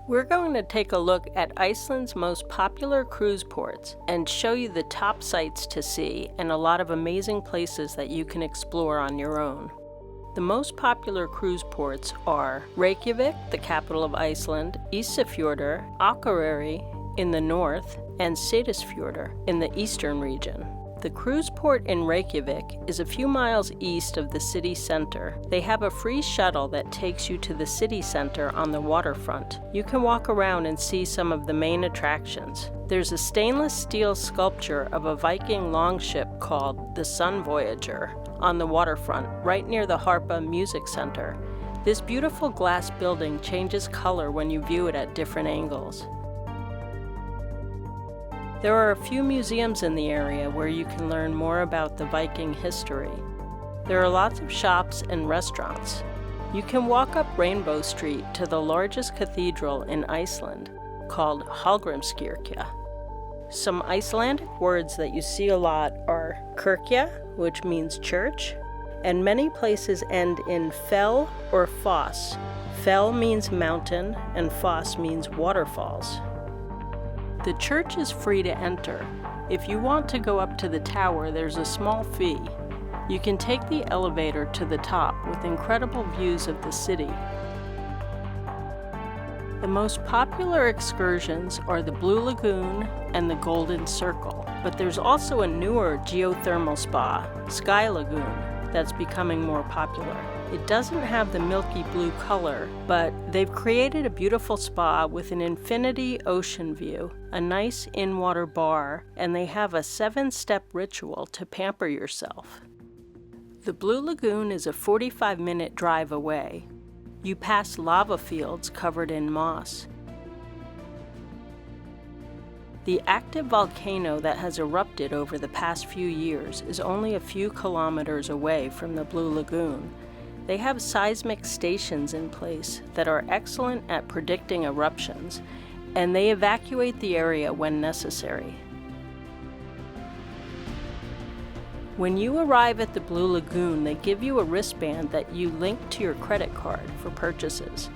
We're going to take a look at Iceland's most popular cruise ports and show you the top sites to see and a lot of amazing places that you can explore on your own. The most popular cruise ports are Reykjavik, the capital of Iceland, Isafjordur, Akureyri in the north, and Seydisfjordur in the eastern region. The cruise port in Reykjavik is a few miles east of the city center. They have a free shuttle that takes you to the city center on the waterfront. You can walk around and see some of the main attractions. There's a stainless steel sculpture of a Viking longship called the Sun Voyager on the waterfront, right near the Harpa Music Center. This beautiful glass building changes color when you view it at different angles. There are a few museums in the area where you can learn more about the Viking history. There are lots of shops and restaurants. You can walk up Rainbow Street to the largest cathedral in Iceland, called Hallgrímskirkja. Some Icelandic words that you see a lot are kirkja, which means church, and many places end in fell or foss. Fell means mountain, and foss means waterfalls. The church is free to enter. If you want to go up to the tower, there's a small fee. You can take the elevator to the top with incredible views of the city. The most popular excursions are the Blue Lagoon and the Golden Circle, but there's also a newer geothermal spa, Sky Lagoon, that's becoming more popular. It doesn't have the milky blue color, but they've created a beautiful spa with an infinity ocean view, a nice in-water bar, and they have a 7-step ritual to pamper yourself. The Blue Lagoon is a 45-minute drive away. You pass lava fields covered in moss. The active volcano that has erupted over the past few years is only a few kilometers away from the Blue Lagoon. They have seismic stations in place that are excellent at predicting eruptions, and they evacuate the area when necessary. When you arrive at the Blue Lagoon, they give you a wristband that you link to your credit card for purchases.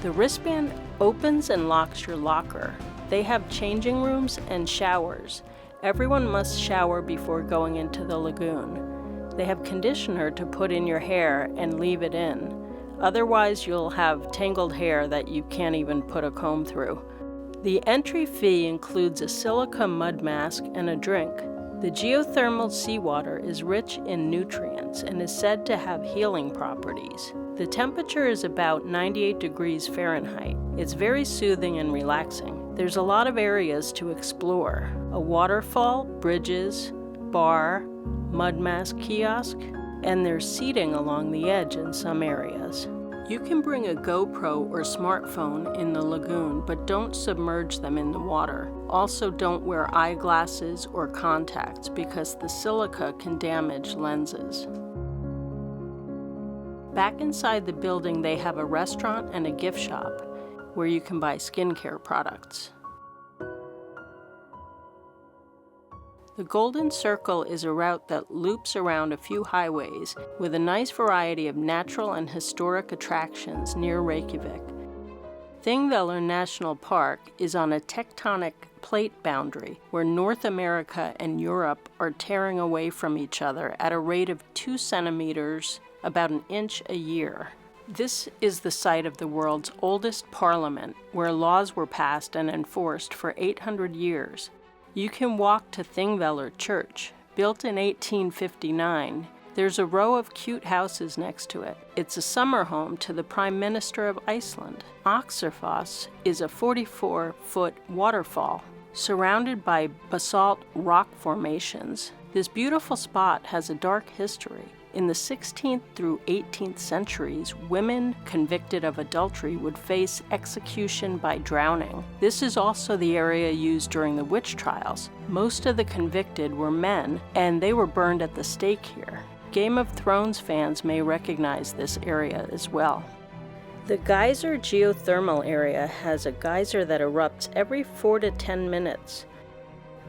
The wristband opens and locks your locker. They have changing rooms and showers. Everyone must shower before going into the lagoon. They have conditioner to put in your hair and leave it in. Otherwise, you'll have tangled hair that you can't even put a comb through. The entry fee includes a silica mud mask and a drink. The geothermal seawater is rich in nutrients and is said to have healing properties. The temperature is about 98 degrees Fahrenheit. It's very soothing and relaxing. There's a lot of areas to explore: a waterfall, bridges, bar, mud mask kiosk, and there's seating along the edge in some areas. You can bring a GoPro or smartphone in the lagoon, but don't submerge them in the water. Also, don't wear eyeglasses or contacts because the silica can damage lenses. Back inside the building, they have a restaurant and a gift shop where you can buy skincare products. The Golden Circle is a route that loops around a few highways with a nice variety of natural and historic attractions near Reykjavik. Thingvellir National Park is on a tectonic plate boundary where North America and Europe are tearing away from each other at a rate of 2 centimeters, about an inch a year. This is the site of the world's oldest parliament, where laws were passed and enforced for 800 years. You can walk to Thingvellir Church, built in 1859. There's a row of cute houses next to it. It's a summer home to the Prime Minister of Iceland. Öxarfoss is a 44-foot waterfall surrounded by basalt rock formations. This beautiful spot has a dark history. In the 16th through 18th centuries, women convicted of adultery would face execution by drowning. This is also the area used during the witch trials. Most of the convicted were men, and they were burned at the stake here. Game of Thrones fans may recognize this area as well. The geyser geothermal area has a geyser that erupts every 4 to 10 minutes.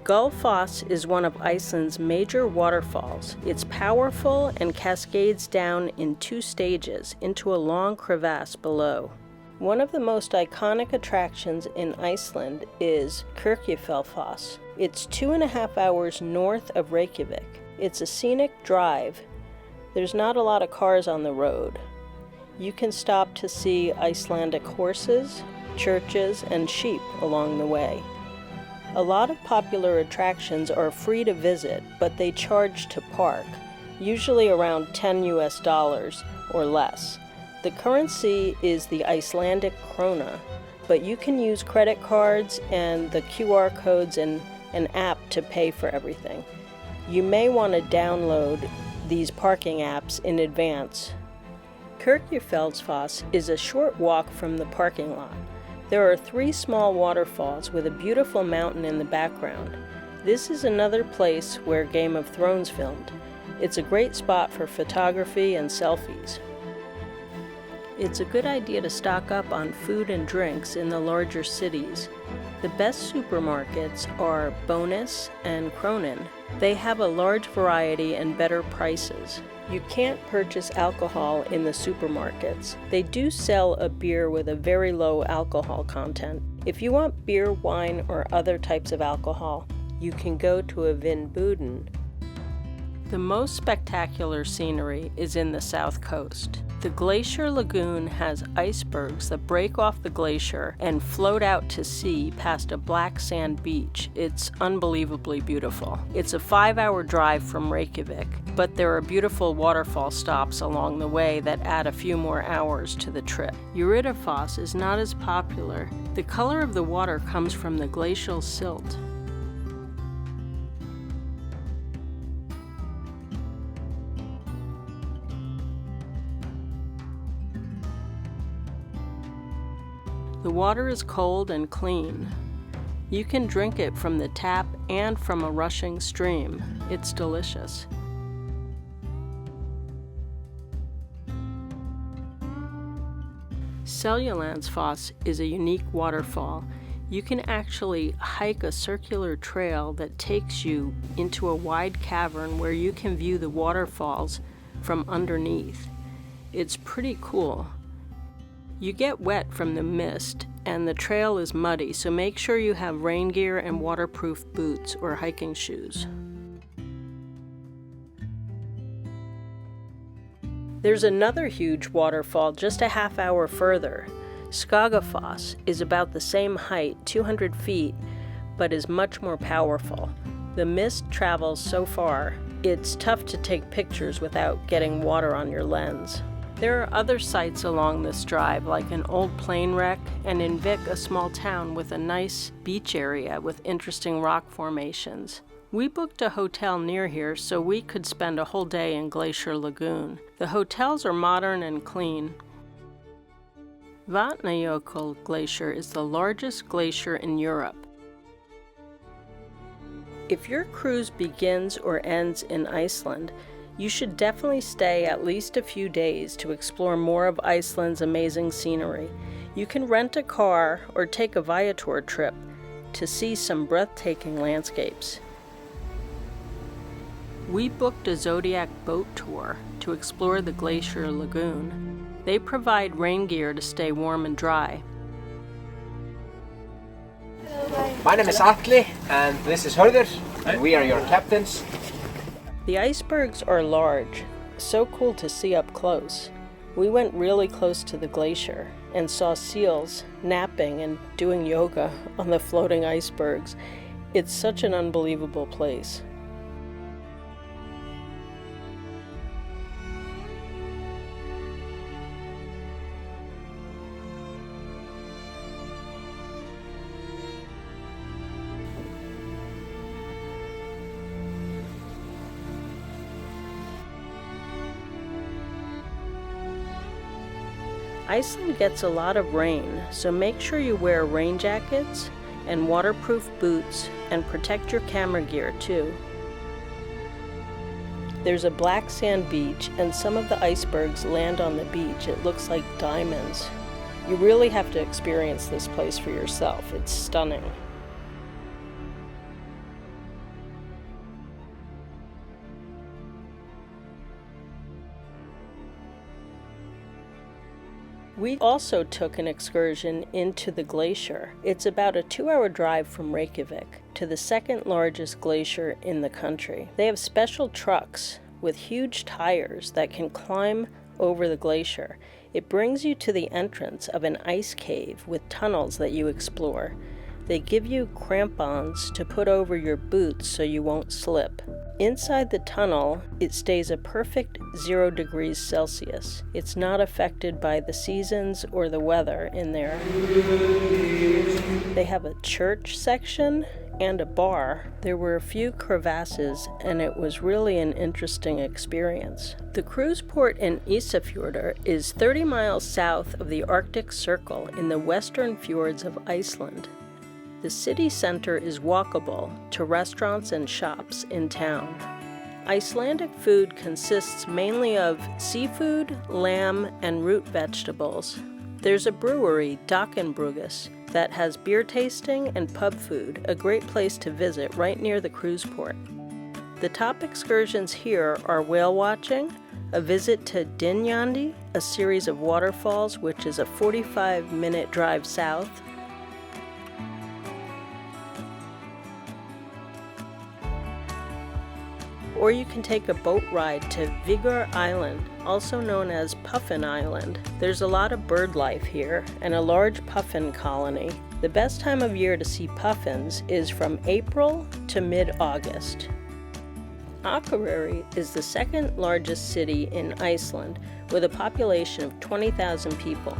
Gullfoss is one of Iceland's major waterfalls. It's powerful and cascades down in 2 stages into a long crevasse below. One of the most iconic attractions in Iceland is Kirkjufells. It's 2.5 hours north of Reykjavik. It's a scenic drive. There's not a lot of cars on the road. You can stop to see Icelandic horses, churches, and sheep along the way. A lot of popular attractions are free to visit, but they charge to park, usually around $10 US or less. The currency is the Icelandic krona, but you can use credit cards and the QR codes and an app to pay for everything. You may want to download these parking apps in advance. Kirkjufells is a short walk from the parking lot. There are 3 small waterfalls with a beautiful mountain in the background. This is another place where Game of Thrones filmed. It's a great spot for photography and selfies. It's a good idea to stock up on food and drinks in the larger cities. The best supermarkets are Bonus and Kronen. They have a large variety and better prices. You can't purchase alcohol in the supermarkets. They do sell a beer with a very low alcohol content. If you want beer, wine, or other types of alcohol, you can go to a Vinbuden. The most spectacular scenery is in the south coast. The glacier lagoon has icebergs that break off the glacier and float out to sea past a black sand beach. It's unbelievably beautiful. It's a 5-hour drive from Reykjavik, but there are beautiful waterfall stops along the way that add a few more hours to the trip. Uridafoss is not as popular. The color of the water comes from the glacial silt. The water is cold and clean. You can drink it from the tap and from a rushing stream. It's delicious. Seljalandsfoss is a unique waterfall. You can actually hike a circular trail that takes you into a wide cavern where you can view the waterfalls from underneath. It's pretty cool. You get wet from the mist, and the trail is muddy, so make sure you have rain gear and waterproof boots or hiking shoes. There's another huge waterfall just a half hour further. Skagafoss is about the same height, 200 feet, but is much more powerful. The mist travels so far, it's tough to take pictures without getting water on your lens. There are other sites along this drive, like an old plane wreck, and in Vik, a small town with a nice beach area with interesting rock formations. We booked a hotel near here so we could spend a whole day in Glacier Lagoon. The hotels are modern and clean. Vatnajökull Glacier is the largest glacier in Europe. If your cruise begins or ends in Iceland, you should definitely stay at least a few days to explore more of Iceland's amazing scenery. You can rent a car or take a Viator trip to see some breathtaking landscapes. We booked a Zodiac boat tour to explore the Glacier Lagoon. They provide rain gear to stay warm and dry. My name is Atli and this is Hörður, and we are your captains. The icebergs are large, so cool to see up close. We went really close to the glacier and saw seals napping and doing yoga on the floating icebergs. It's such an unbelievable place. Iceland gets a lot of rain, so make sure you wear rain jackets and waterproof boots and protect your camera gear too. There's a black sand beach and some of the icebergs land on the beach. It looks like diamonds. You really have to experience this place for yourself. It's stunning. We also took an excursion into the glacier. It's about a 2-hour drive from Reykjavik to the second largest glacier in the country. They have special trucks with huge tires that can climb over the glacier. It brings you to the entrance of an ice cave with tunnels that you explore. They give you crampons to put over your boots so you won't slip. Inside the tunnel, it stays a perfect 0 degrees Celsius. It's not affected by the seasons or the weather in there. They have a church section and a bar. There were a few crevasses, and it was really an interesting experience. The cruise port in Isafjordur is 30 miles south of the Arctic Circle in the western fjords of Iceland. The city center is walkable to restaurants and shops in town. Icelandic food consists mainly of seafood, lamb, and root vegetables. There's a brewery, Dakenbruggas, that has beer tasting and pub food, a great place to visit right near the cruise port. The top excursions here are whale watching, a visit to Dynjandi, a series of waterfalls which is a 45-minute drive south, or you can take a boat ride to Vigur Island, also known as Puffin Island. There's a lot of bird life here and a large puffin colony. The best time of year to see puffins is from April to mid-August. Akureyri is the second largest city in Iceland with a population of 20,000 people.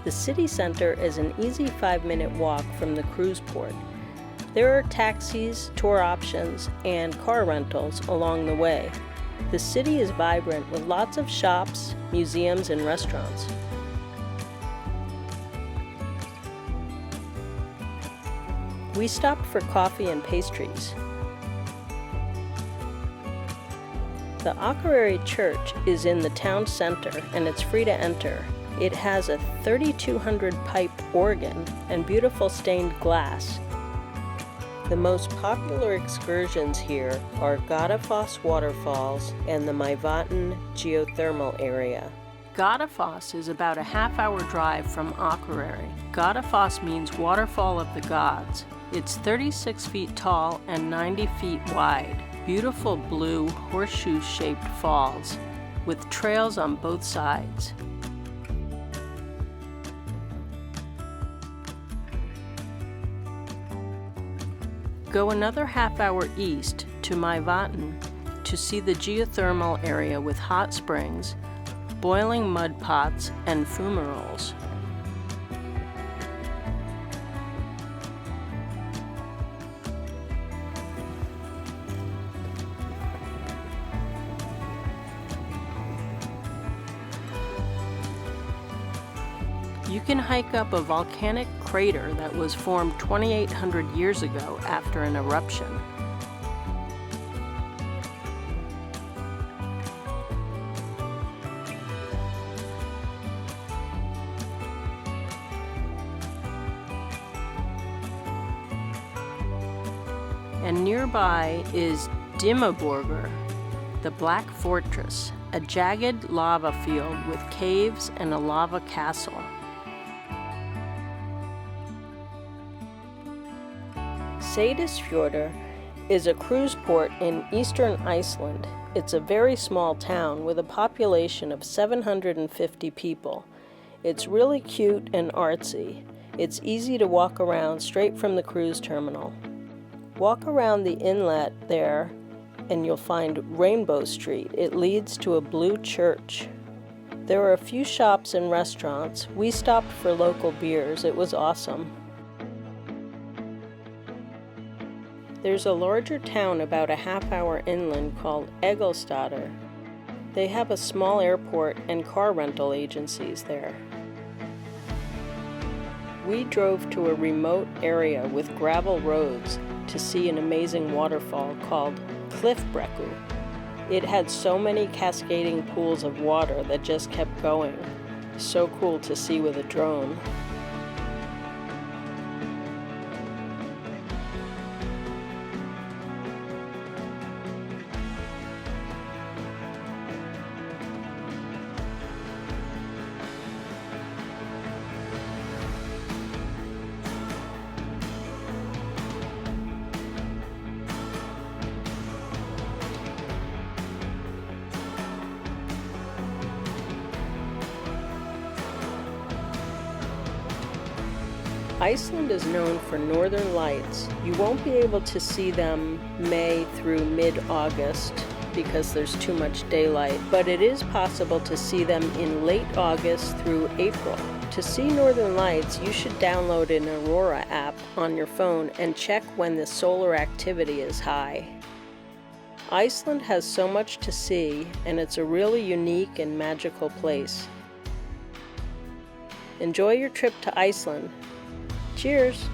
The city center is an easy 5-minute walk from the cruise port. There are taxis, tour options, and car rentals along the way. The city is vibrant with lots of shops, museums, and restaurants. We stopped for coffee and pastries. The Akureyri Church is in the town center and it's free to enter. It has a 3,200 pipe organ and beautiful stained glass. The most popular excursions here are Godafoss waterfalls and the Mývatn geothermal area. Godafoss is about a half-hour drive from Akureyri. Godafoss means waterfall of the gods. It's 36 feet tall and 90 feet wide. Beautiful blue horseshoe-shaped falls with trails on both sides. Go another half-hour east to Mývatn to see the geothermal area with hot springs, boiling mud pots, and fumaroles. You can hike up a volcanic crater that was formed 2,800 years ago after an eruption. And nearby is Dimmaborgir, the Black Fortress, a jagged lava field with caves and a lava castle. Seydisfjordur is a cruise port in eastern Iceland. It's a very small town with a population of 750 people. It's really cute and artsy. It's easy to walk around straight from the cruise terminal. Walk around the inlet there and you'll find Rainbow Street. It leads to a blue church. There are a few shops and restaurants. We stopped for local beers. It was awesome. There's a larger town about a half-hour inland called Egilsstaðir. They have a small airport and car rental agencies there. We drove to a remote area with gravel roads to see an amazing waterfall called Cliffbrekku. It had so many cascading pools of water that just kept going. So cool to see with a drone. Iceland is known for northern lights. You won't be able to see them May through mid-August because there's too much daylight, but it is possible to see them in late August through April. To see northern lights, you should download an Aurora app on your phone and check when the solar activity is high. Iceland has so much to see, and it's a really unique and magical place. Enjoy your trip to Iceland. Cheers!